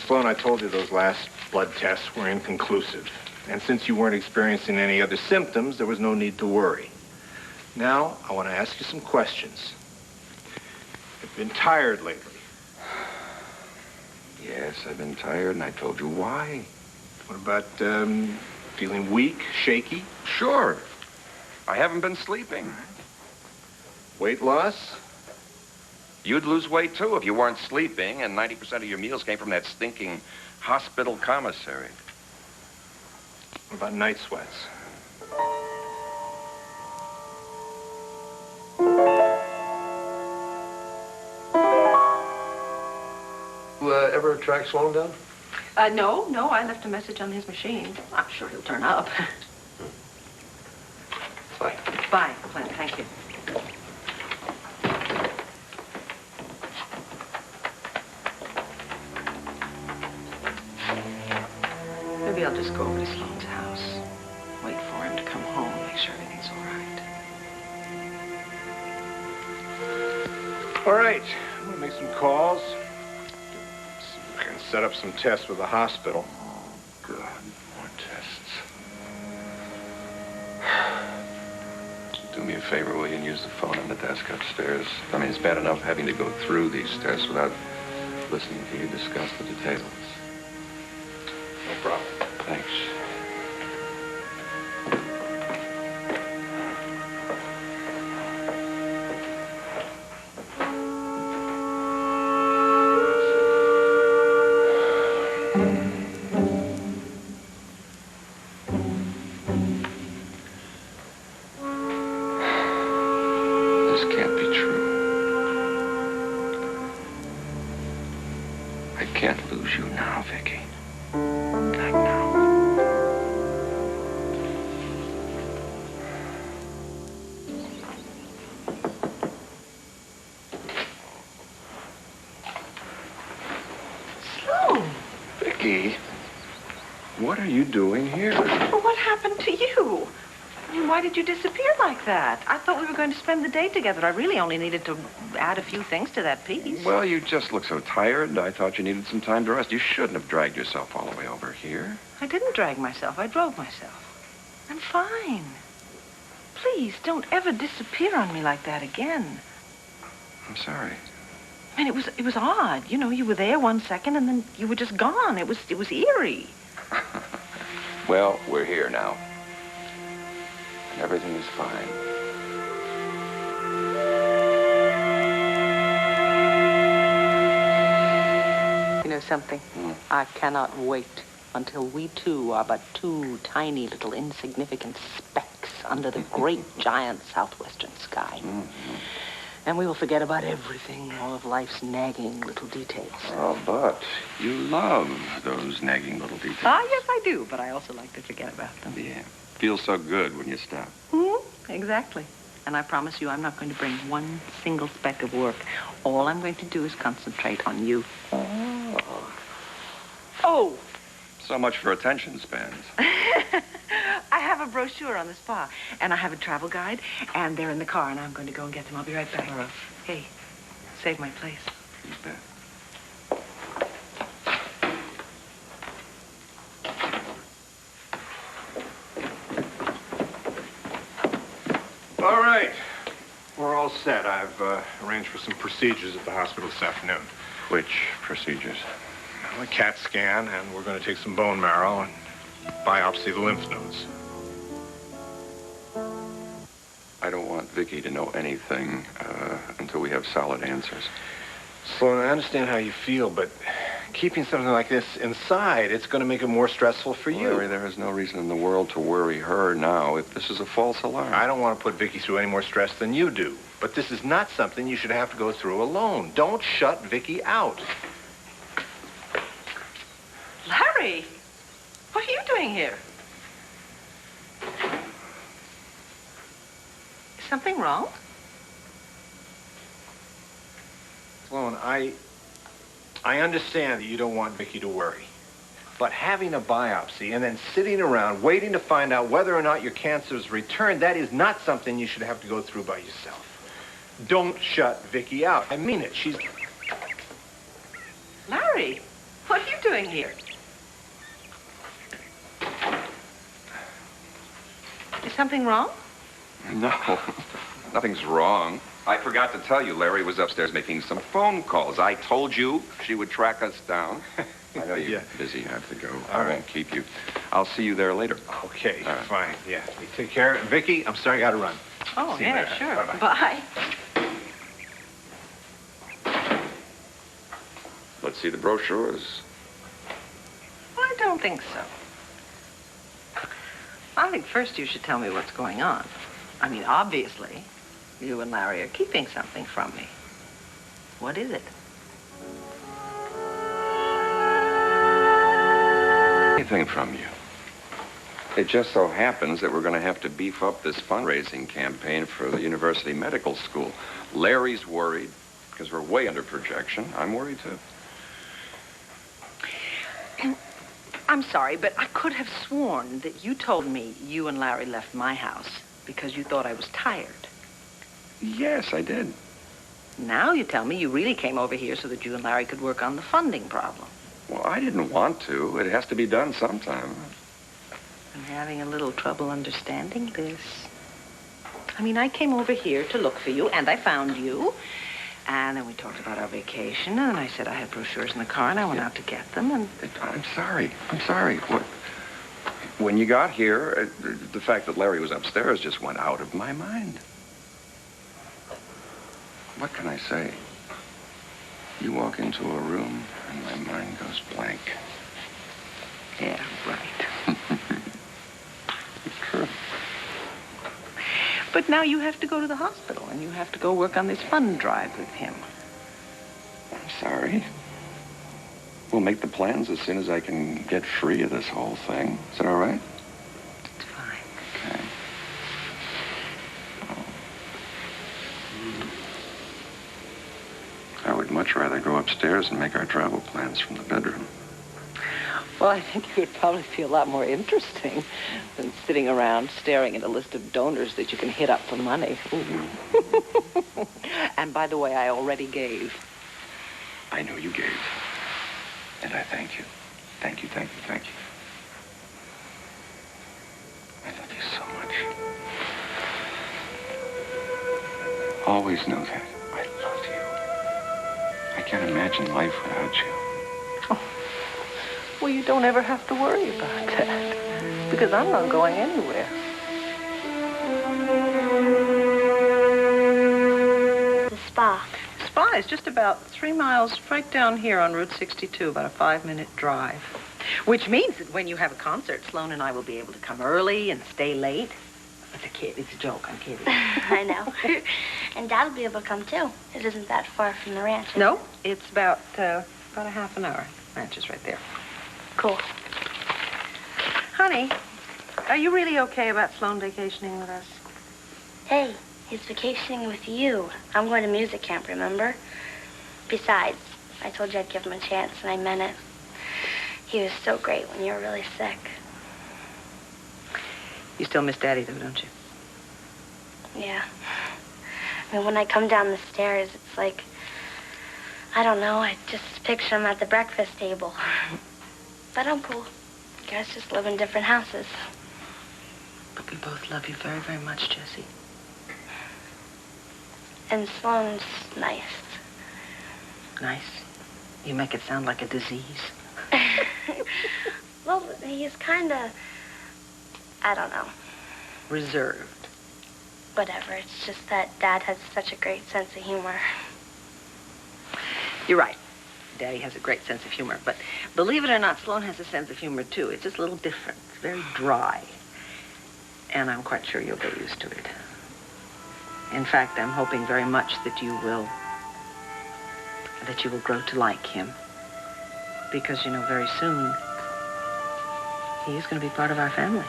Sloan, I told you those last blood tests were inconclusive. And since you weren't experiencing any other symptoms, there was no need to worry. Now, I want to ask you some questions. You've been tired lately. Yes, I've been tired, and I told you why. What about, feeling weak, shaky? Sure. I haven't been sleeping. Weight loss? You'd lose weight, too, if you weren't sleeping, and 90% of your meals came from that stinking hospital commissary. What about night sweats? Ever track Sloan down? No, I left a message on his machine. I'm sure he'll turn up. Bye. Bye, Clint, thank you. Maybe I'll just go over to Sloan's house. Wait for him to come home, make sure everything's all right. All right, I'm gonna make some calls. I can set up some tests with the hospital. Good. More tests. Do me a favor, will you, and use the phone on the desk upstairs? I mean, it's bad enough having to go through these tests without listening to you discuss the details. No problem. Thanks. This can't be true. I can't lose you now, Viki. Not now. Sloan! Viki, what are you doing here? Well, what happened to you? I mean, why did you disappear like that? I thought we were going to spend the day together. I really only needed to add a few things to that piece. Well, you just look so tired. I thought you needed some time to rest. You shouldn't have dragged yourself all the way over here. I didn't drag myself. I drove myself. I'm fine. Please, don't ever disappear on me like that again. I'm sorry. I mean, it was odd. You know, you were there 1 second and then you were just gone. It was eerie. Well, we're here now. And everything is fine. You know something? I cannot wait until we two are but two tiny little insignificant specks under the great giant southwestern sky. And we will forget about everything, all of life's nagging little details. Oh, but you love those nagging little details. Ah, yes, I do, but I also like to forget about them. Yeah. Feels so good when you stop. Exactly. And I promise you, I'm not going to bring one single speck of work. All I'm going to do is concentrate on you. Oh! So much for attention spans. I have a brochure on the spa, and I have a travel guide, and they're in the car, and I'm going to go and get them. I'll be right back. Hey, save my place. You bet. All right. We're all set. I've arranged for some procedures at the hospital this afternoon. Which procedures? Well, a CAT scan, and we're going to take some bone marrow and biopsy the lymph nodes. I don't want Viki to know anything until we have solid answers. Sloan, I understand how you feel, but keeping something like this inside, it's going to make it more stressful for you. Larry, there is no reason in the world to worry her now if this is a false alarm. I don't want to put Viki through any more stress than you do, but this is not something you should have to go through alone. Don't shut Viki out. Larry, what are you doing here? Is something wrong? Sloan, I understand that you don't want Viki to worry. But having a biopsy and then sitting around waiting to find out whether or not your cancer's returned, that is not something you should have to go through by yourself. Don't shut Viki out. I mean it. She's... Larry, what are you doing doing here? Is something wrong? No, nothing's wrong. I forgot to tell you, Larry was upstairs making some phone calls. I told you she would track us down. I know you're busy. You have to go. I won't keep you. I'll see you there later. Okay, fine. Yeah, you take care. And Viki, I'm sorry I got to run. Oh, See you yeah, later. sure. Bye-bye. Bye. Let's see the brochures. I don't think so. I think first you should tell me what's going on. I mean, obviously, you and Larry are keeping something from me. What is it? Anything from you. It just so happens that we're going to have to beef up this fundraising campaign for the University Medical School. Larry's worried because we're way under projection. I'm worried, too. I'm sorry, but I could have sworn that you told me you and Larry left my house because you thought I was tired. Yes, I did. Now you tell me you really came over here so that you and Larry could work on the funding problem. Well, I didn't want to. It has to be done sometime. I'm having a little trouble understanding this. I mean, I came over here to look for you, and I found you. And then we talked about our vacation, and I said I had brochures in the car, and I went out to get them, and... I'm sorry. When you got here, the fact that Larry was upstairs just went out of my mind. What can I say? You walk into a room, and my mind goes blank. Yeah, right. It's true. But now you have to go to the hospital, and you have to go work on this fund drive with him. I'm sorry. We'll make the plans as soon as I can get free of this whole thing. Is that all right? It's fine. Okay. I would much rather go upstairs and make our travel plans from the bedroom. Well, I think it would probably be a lot more interesting than sitting around staring at a list of donors that you can hit up for money. And by the way, I already gave. I know you gave. And I thank you. Thank you, thank you, thank you. I love you so much. Always know that. I love you. I can't imagine life without you. Well, you don't ever have to worry about that, because I'm not going anywhere. The spa. Spa is just about 3 miles right down here on Route 62, about a 5-minute drive. Which means that when you have a concert, Sloan and I will be able to come early and stay late. It's a kid. It's a joke. I'm kidding. I know. And Dad'll be able to come, too. It isn't that far from the ranch. No, it's about a half an hour. Ranch is right there. Cool. Honey, are you really okay about Sloan vacationing with us? Hey, he's vacationing with you. I'm going to music camp, remember? Besides, I told you I'd give him a chance, and I meant it. He was so great when you were really sick. You still miss Daddy, though, don't you? Yeah. I mean, when I come down the stairs, it's like, I don't know, I just picture him at the breakfast table. But I'm cool. You guys just live in different houses. But we both love you very, very much, Jessie. And Sloan's nice. Nice. You make it sound like a disease. Well, he's kind of, I don't know. Reserved. Whatever. It's just that Dad has such a great sense of humor. You're right. Daddy has a great sense of humor. But believe it or not, Sloan has a sense of humor, too. It's just a little different. It's very dry. And I'm quite sure you'll get used to it. In fact, I'm hoping very much that you will grow to like him. Because, you know, very soon, he is going to be part of our family.